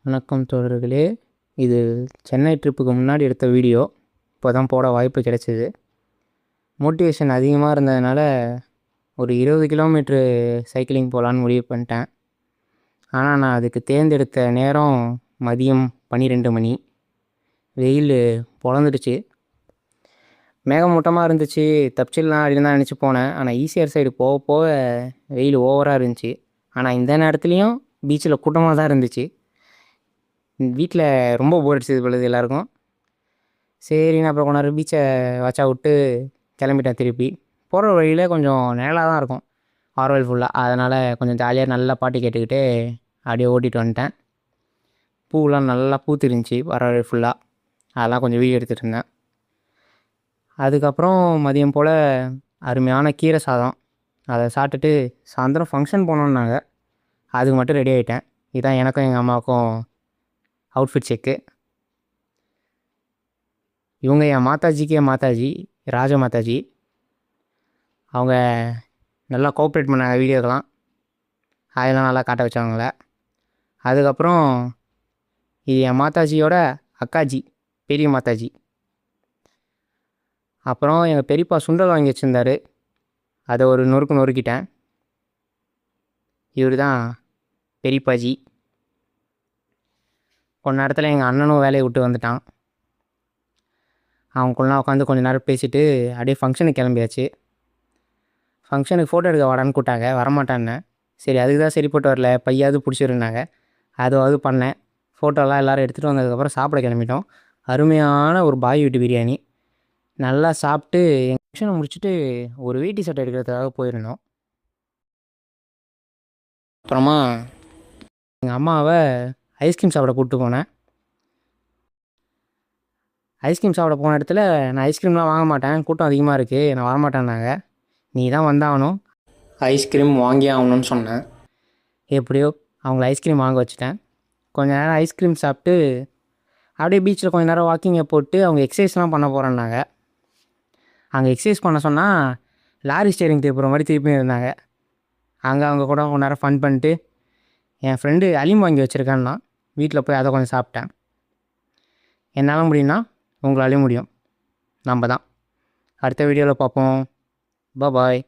வணக்கம் தோழர்களே. இது சென்னை ட்ரிப்புக்கு முன்னாடி எடுத்த வீடியோ. இப்போ தான் போட வாய்ப்பு கிடைச்சிது. மோட்டிவேஷன் அதிகமாக இருந்ததுனால ஒரு 20 கிலோமீட்ரு சைக்கிளிங் போகலான்னு முடிவு பண்ணிட்டேன். ஆனால் நான் அதுக்கு தேர்ந்தெடுத்த நேரம் மதியம் 12 மணி. வெயில் பொழந்துடுச்சு. மேகமூட்டமாக இருந்துச்சு. தப்பிச்சிடலாம் அப்படின்னு தான் நினச்சி போனேன். ஆனால் ஈசிஆர் சைடு போக போக வெயில் ஓவராக இருந்துச்சு. ஆனால் இந்த நேரத்துலையும் பீச்சில் கூட்டமாக தான் இருந்துச்சு. வீட்டில் ரொம்ப போர் அடிச்சது பொழுது எல்லாருக்கும். சரின்னு அப்புறம் கொஞ்ச நேரம் பீச்சை வாட்சா விட்டு கிளம்பிட்டேன். திருப்பி போகிற வழியில் கொஞ்சம் நிழலாக தான் இருக்கும் ஆர்வல் ஃபுல்லாக. அதனால் கொஞ்சம் ஜாலியாக நல்லா பாட்டு கேட்டுக்கிட்டு அப்படியே ஓட்டிகிட்டு வந்துட்டேன். பூவெலாம் நல்லா பூத்துருந்துச்சி வர வழி ஃபுல்லாக. அதெல்லாம் கொஞ்சம் வீடியோ எடுத்துகிட்டு இருந்தேன். அதுக்கப்புறம் மதியம் போல் அருமையான கீரை சாதம் அதை சாப்பிட்டுட்டு சாயந்தரம் ஃபங்க்ஷன் போனோன்னாங்க. அதுக்கு மட்டும் ரெடி ஆகிட்டேன். இதுதான் எனக்கும் எங்கள் அம்மாவுக்கும் அவுட்ஃபிட் செக்கு. இவங்க என் மாதாஜிக்கு மாதாஜி ராஜ மாதாஜி. அவங்க நல்லா கோஆப்ரேட் பண்ணாங்க வீடியோக்கெலாம். அதெல்லாம் நல்லா காட்ட வச்சவங்கள. அதுக்கப்புறம் இது என் மாதாஜியோட அக்காஜி, பெரிய மாதாஜி. அப்புறம் எங்கள் பெரியப்பா சுண்டல் வாங்கி வச்சுருந்தார். அதை ஒரு நொறுக்கு நொறுக்கிட்டேன். இவர் தான் பெரியப்பாஜி. கொஞ்ச நேரத்தில் எங்கள் அண்ணனும் வேலையை விட்டு வந்துட்டான். அவங்களுக்குலாம் உட்காந்து கொஞ்சம் நேரம் பேசிவிட்டு அப்படியே ஃபங்க்ஷனுக்கு கிளம்பியாச்சு. ஃபங்க்ஷனுக்கு ஃபோட்டோ எடுக்க வாடான்னு கூப்பிட்டாங்க. வரமாட்டான்னு. சரி அதுக்கு தான் சரி போட்டு வரல, பையாவது பிடிச்சிருந்தாங்க. அதுவாவது பண்ணேன். ஃபோட்டோலாம் எல்லோரும் எடுத்துகிட்டு வந்ததுக்கப்புறம் சாப்பிட கிளம்பிட்டோம். அருமையான ஒரு பாய் வீட்டு பிரியாணி நல்லா சாப்பிட்டு எங்கள் ஃபங்க்ஷனை முடிச்சுட்டு ஒரு வேட்டி சட்டை எடுக்கிறதுக்காக போயிருந்தோம். அப்புறமா எங்கள் அம்மாவை ஐஸ்கிரீம் சாப்பிட கூப்பிட்டு போனேன். ஐஸ்கிரீம் சாப்பிட போன இடத்துல நான் ஐஸ்கிரீம்லாம் வாங்க மாட்டேன், கூட்டம் அதிகமாக இருக்குது, நான் வரமாட்டேன்னாங்க. நீ தான் வந்தாகணும், ஐஸ்கிரீம் வாங்கி ஆகணும்னு சொன்னேன். எப்படியோ அவங்கள ஐஸ்கிரீம் வாங்க வச்சுட்டேன். கொஞ்ச நேரம் ஐஸ்கிரீம் சாப்பிட்டு அப்படியே பீச்சில் கொஞ்சம் நேரம் வாக்கிங்கை போட்டு அவங்க எக்ஸசைஸ்லாம் பண்ண போகிறேன்னாங்க. அங்கே எக்ஸசைஸ் பண்ண சொன்னால் லாரி ஸ்டேரிங் திருப்புற மாதிரி திருப்பியும் இருந்தாங்க. அங்கே அவங்க கூட கொஞ்ச நேரம் ஃபன் பண்ணிட்டு என் ஃப்ரெண்டு அலீம் வாங்கி வச்சுருக்கான்னா வீட்டில் போய் அதை கொஞ்சம் சாப்பிட்டேன். என்னால் முடியும்னா உங்களாலேயும் முடியும். நம்ம தான் அடுத்த வீடியோவில் பார்ப்போம். பாய்.